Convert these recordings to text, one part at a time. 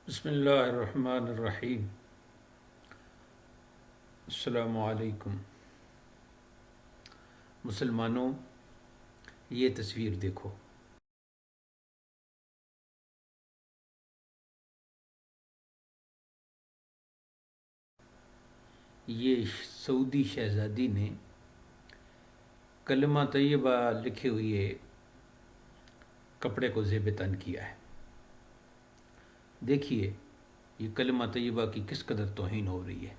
بسم اللہ الرحمن الرحیم۔ السلام علیکم مسلمانوں، یہ تصویر دیکھو۔ یہ سعودی شہزادی نے کلمہ طیبہ لکھے ہوئے کپڑے کو زیب تن کیا ہے۔ دیکھیے یہ کلمہ طیبہ کی کس قدر توہین ہو رہی ہے۔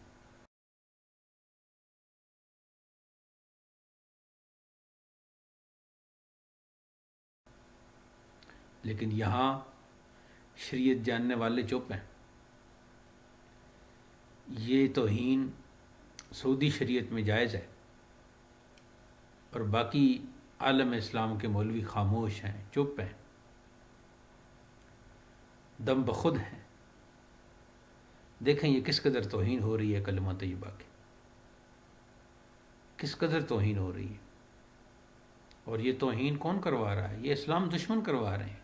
لیکن یہاں شریعت جاننے والے چپ ہیں۔ یہ توہین سعودی شریعت میں جائز ہے اور باقی عالم اسلام کے مولوی خاموش ہیں، چپ ہیں، دم بخود ہیں۔ دیکھیں یہ کس قدر توہین ہو رہی ہے کلمہ طیبہ کی، کس قدر توہین ہو رہی ہے۔ اور یہ توہین کون کروا رہا ہے؟ یہ اسلام دشمن کروا رہے ہیں،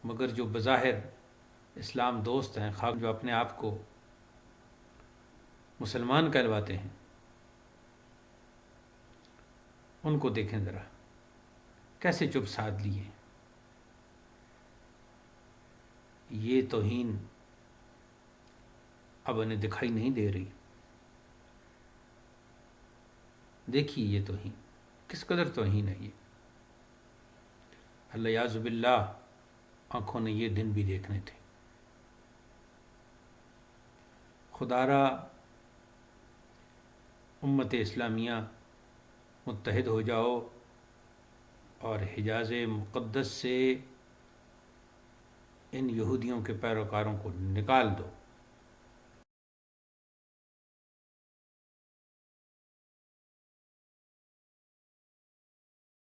مگر جو بظاہر اسلام دوست ہیں، خواہ جو اپنے آپ کو مسلمان کہلواتے ہیں، ان کو دیکھیں ذرا کیسے چپ سادھ لیے۔ یہ توہین اب انہیں دکھائی نہیں دے رہی۔ دیکھیے یہ توہین کس قدر توہین ہے۔ یہ اللہ یعوذ باللہ، آنکھوں نے یہ دن بھی دیکھنے تھے۔ خدا را امت اسلامیہ متحد ہو جاؤ اور حجاز مقدس سے ان یہودیوں کے پیروکاروں کو نکال دو۔